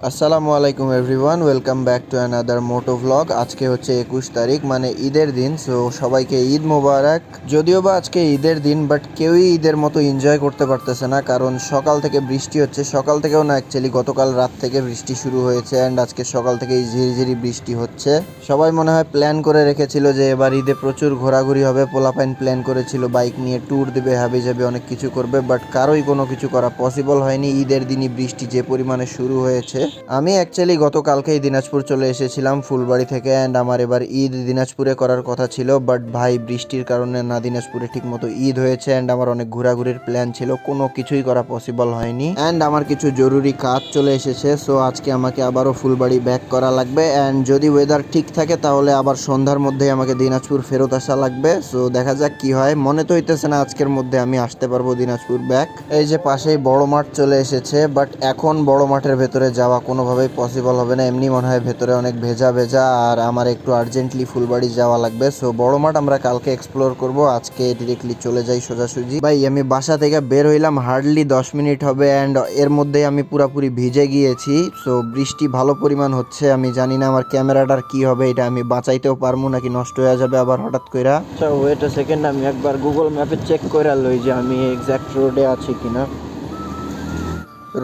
আসসালামু আলাইকুম everyone, welcome back to another moto vlog. আজকে হচ্ছে 21 তারিখ, মানে ঈদের দিন। সো সবাইকে ঈদ মোবারক। যদিও বা আজকে ঈদের দিন, বাট কেউই ঈদের মতো এনজয় করতে পারতেছে না, কারণ সকাল থেকে বৃষ্টি হচ্ছে। সকাল থেকেও না, অ্যাকচুয়ালি গতকাল রাত থেকে বৃষ্টি শুরু হয়েছে অ্যান্ড আজকে সকাল থেকেই ঝিরিঝিরি বৃষ্টি হচ্ছে। সবাই মনে হয় প্ল্যান করে রেখেছিল যে এবার ঈদে প্রচুর ঘোরাঘুরি হবে। পোলাপাইন প্ল্যান করেছিল বাইক নিয়ে ট্যুর দেবে, হাবি যাবে, অনেক কিছু করবে, বাট কারোই কোনো কিছু করা পসিবল হয়নি। ঈদের দিনই বৃষ্টি যে পরিমাণে শুরু হয়েছে। আমি অ্যাকচুয়ালি গতকালকেই দিনাজপুর চলে এসেছিলাম ফুলবাড়ি থেকে অ্যান্ড আমার এবার ঈদ দিনাজপুরে করার কথা ছিল, বাট ভাই বৃষ্টির কারণে না দিনাজপুরে ঠিকমতো ঈদ হয়েছে অ্যান্ড আমার অনেক ঘোরাঘুরির প্ল্যান ছিল, কোনো কিছুই করা পসিবল হয়নি অ্যান্ড আমার কিছু জরুরি কাজ চলে এসেছে। সো আজকে আমাকে আবারও ফুলবাড়ি ব্যাক করা লাগবে অ্যান্ড যদি ওয়েদার ঠিক থাকে তাহলে আবার সন্ধ্যার মধ্যেই আমাকে দিনাজপুর ফেরত আসা লাগবে। সো দেখা যাক কি হয়। মনে তো হইতেছে না আজকের মধ্যে আমি আসতে পারবো দিনাজপুর ব্যাক। এই যে পাশেই বড় মাঠ চলে এসেছে, বাট এখন বড় মাঠের ভেতরে যাওয়া কোনোভাবেই পসিবল হবে না। এমনি মনে হয় ভেতরে অনেক ভেজা ভেজা আর আমার একটু আর্জেন্টলি ফুলবাড়ি যাওয়া লাগবে। সো বড় মাঠ আমরা কালকে এক্সপ্লোর করব, আজকে ডিরেক্টলি চলে যাই সোজাসুজি। ভাই আমি বাসা থেকে বের হইলাম হার্ডলি 10 মিনিট হবে অ্যান্ড এর মধ্যেই আমি পুরাপুরি ভিজে গিয়েছি। সো বৃষ্টি ভালো পরিমাণ হচ্ছে। আমি জানি না আমার ক্যামেরাটার কি হবে, এটা আমি বাঁচাইতেও পারবো নাকি নষ্ট হয়ে যাবে আবার হঠাৎ কইরা। আচ্ছা ওয়েট আ সেকেন্ড, আমি একবার গুগল ম্যাপে চেক করে লই যে আমি এক্সাক্ট রোডে আছি কিনা।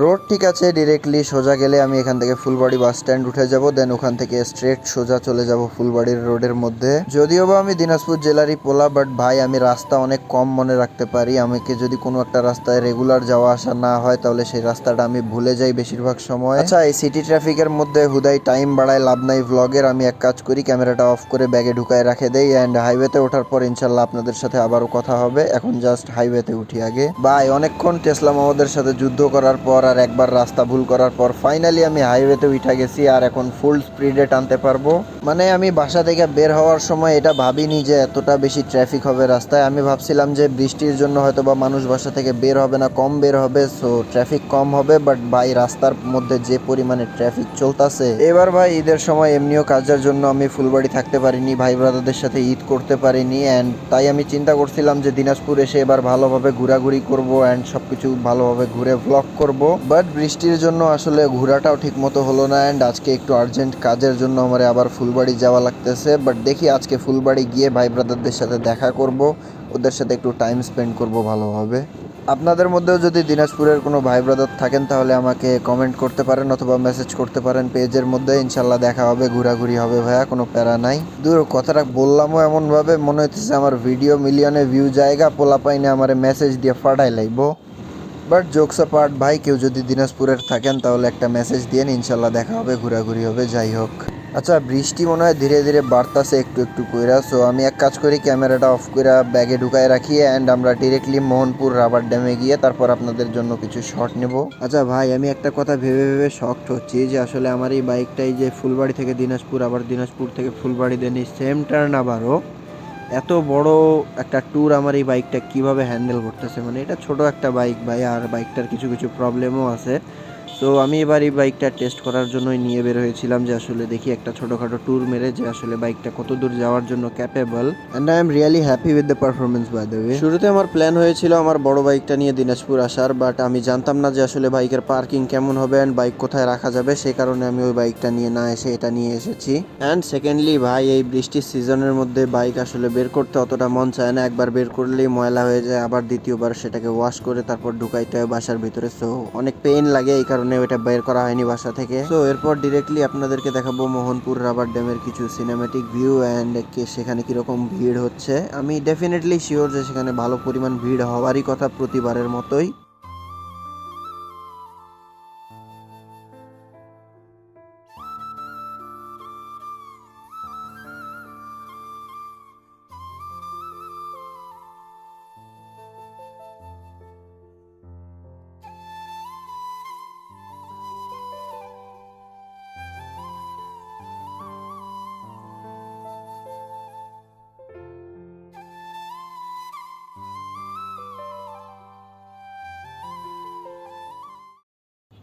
রোড ঠিক আছে, ডিরেক্টলি সোজা গেলে আমি এখান থেকে ফুলবাড়ি বাস স্ট্যান্ড উঠে যাব, দেন ওখান থেকে স্ট্রেট সোজা চলে যাব ফুলবাড়ির রোডের মধ্যে। যদিও বা আমি দিনাজপুর জেলারই পোলা, বাট ভাই আমি রাস্তা অনেক কম মনে রাখতে পারি। আমাকে যদি কোনো একটা রাস্তায় রেগুলার যাওয়া আসা না হয় তাহলে সেই রাস্তাটা আমি ভুলে যাই বেশিরভাগ সময়। আচ্ছা এই সিটি ট্রাফিকের মধ্যে হুদাই টাইম বাড়ায় লাভ নাই ভ্লগের। আমি এক কাজ করি, ক্যামেরাটা অফ করে ব্যাগে ঢুকায় রাখে দেই অ্যান্ড হাইওয়েতে ওঠার পর ইনশাল্লাহ আপনাদের সাথে আবারও কথা হবে। এখন জাস্ট হাইওয়েতে উঠি আগে। ভাই অনেকক্ষণ টেসলা আমাদের সাথে যুদ্ধ করার পর আর একবার রাস্তা ভুল করার পর ফাইনালি আমি হাইওয়েতে উঠে গেছি আর এখন ফুল স্পিডে টানতে পারবো। মানে আমি বাসা থেকে বের হওয়ার সময় এটা ভাবিনি যে এতটা বেশি ট্রাফিক হবে রাস্তায়। আমি ভাবছিলাম যে বৃষ্টির জন্য হয়তো বা মানুষ বাসা থেকে বের হবে না, কম বের হবে, সো ট্রাফিক কম হবে, বাট ভাই রাস্তার মধ্যে যে পরিমাণে ট্রাফিক চলতেছে এবার ভাই ঈদের সময় এমনিও কাজের জন্য আমি ফুলবাড়ি থাকতে পারিনি, ভাই ব্রাদারদের সাথে ঈদ করতে পারিনি অ্যান্ড তাই আমি চিন্তা করছিলাম যে দিনাজপুর এসে এবার ভালোভাবে ঘোরাঘুরি করব অ্যান্ড সবকিছু ভালোভাবে ঘুরে ভ্লগ করব, বাট বৃষ্টির জন্য আসলে ঘোরাটাও ঠিক মতো হলো না অ্যান্ড আজকে একটু আর্জেন্ট কাজের জন্য আমার আবার ফুলবাড়ি যাওয়া লাগতেছে। বাট দেখি আজকে ফুলবাড়ি গিয়ে ভাই ব্রাদারদের সাথে দেখা করব, ওদের সাথে একটু টাইম স্পেন্ড করব ভালোভাবে। আপনাদের মধ্যেও যদি দিনাজপুরের কোনো ভাই ব্রাদার থাকেন তাহলে আমাকে কমেন্ট করতে পারেন অথবা মেসেজ করতে পারেন পেজের মধ্যে। ইনশাল্লাহ দেখা হবে, ঘোরাঘুরি হবে ভাইয়া, কোনো প্যারা নাই। দূর কথাটা বললামও এমনভাবে মনে হচ্ছে আমার ভিডিও মিলিয়নে ভিউ জায়গা, পোলা পাইনে আমার মেসেজ দিয়ে ফাটাই লাইব। বাট জোকস পার্ট ভাই, কেউ যদি দিনাজপুরের থাকেন তাহলে একটা মেসেজ দিয়ে ইনশাল্লাহ দেখা হবে, ঘোরাঘুরি হবে, যাই হোক। আচ্ছা বৃষ্টি মনে হয় ধীরে ধীরে বাড়তাছে একটু একটু কইরা। সো আমি এক কাজ করি, ক্যামেরাটা অফ কইরা ব্যাগে ঢুকায় রাখি অ্যান্ড আমরা ডিরেক্টলি মোহনপুর রাবার ড্যামে গিয়ে তারপর আপনাদের জন্য কিছু শট নেব। আচ্ছা ভাই আমি একটা কথা ভেবে ভেবে শকড হচ্ছি যে আসলে আমার এই বাইকটাই যে ফুলবাড়ি থেকে দিনাজপুর আবার দিনাজপুর থেকে ফুলবাড়ি দেন এই সেম টার্ন আবারও এত বড় একটা ট্যুর আমার এই বাইকটা কিভাবে হ্যান্ডেল করতেছে। মানে এটা ছোট একটা বাইক ভাই, আর বাইকটার কিছু কিছু প্রবলেমও আছে। সো আমি এবার এই বাইকটা টেস্ট করার জন্যই নিয়ে বের হয়েছিলাম যে আসলে দেখি একটা ছোটোখাটো ট্যুর মেরে যে আসলে বাইকটা কত দূর যাওয়ার জন্য capable and I am really happy with the performance by the way. শুরুতে আমার প্ল্যান হয়েছিল আমার বড় বাইকটা নিয়ে দিনাজপুর আসার, বাট আমি জানতাম না যে আসলে বাইকের পার্কিং কেমন হবে অ্যান্ড বাইক কোথায় রাখা যাবে, সেই কারণে আমি ওই বাইকটা নিয়ে না এসে এটা নিয়ে এসেছি। অ্যান্ড সেকেন্ডলি ভাই এই বৃষ্টির সিজনের মধ্যে বাইক আসলে বের করতে অতটা মন চায় না, একবার বের করলেই ময়লা হয়ে যায়, আবার দ্বিতীয়বার সেটাকে ওয়াশ করে তারপর ঢুকাইতে হয় বাসার ভিতরে। সো অনেক পেইন লাগে, এই কারণে ওটা বের করা হয়নি বাসা থেকে। সো এরপর ডিরেক্টলি আপনাদেরকে দেখাবো মোহনপুর রাবার ড্যামের কিছু সিনেমেটিক ভিউ অ্যান্ড সেখানে কিরকম ভিড় হচ্ছে। আমি ডেফিনেটলি শিওর যে সেখানে ভালো পরিমাণ ভিড় হওয়ারই কথা প্রতিবারের মতোই।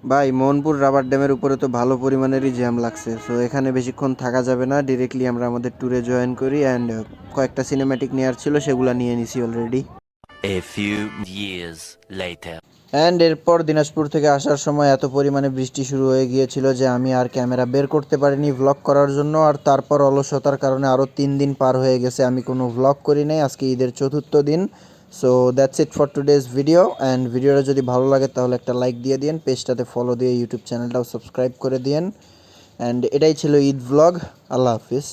ভাই মোহনপুর রাবার ড্যামের উপরে তো ভালো পরিমাণেরই জ্যাম লাগছে। সো এখানে বেশিক্ষণ থাকা যাবে না, ডিরেক্টলি আমরা আমাদের ট্যুরে জয়েন করি অ্যান্ড কয়েকটা সিনেম্যাটিক নেওয়ার ছিল সেগুলো নিয়ে নিছি already. A few years later. And এরপর দিনাজপুর থেকে আসার সময় এত পরিমাণে বৃষ্টি শুরু হয়ে গিয়েছিল যে আমি আর ক্যামেরা বের করতে পারিনি ভ্লগ করার জন্য। আর তারপর অলসতার কারণে আরও 3 দিন পার হয়ে গেছে, আমি কোনো ভ্লগ করি নাই। আজকে ঈদের চতুর্থ দিন। So that's it for today's video. And ভিডিওটা যদি ভালো লাগে তাহলে একটা লাইক দিয়ে দিন, পেজটাতে ফলো দিয়ে ইউটিউব চ্যানেলটাও সাবস্ক্রাইব করে দিন। অ্যান্ড এটাই ছিল ঈদ ভ্লগ। আল্লাহ হাফিজ।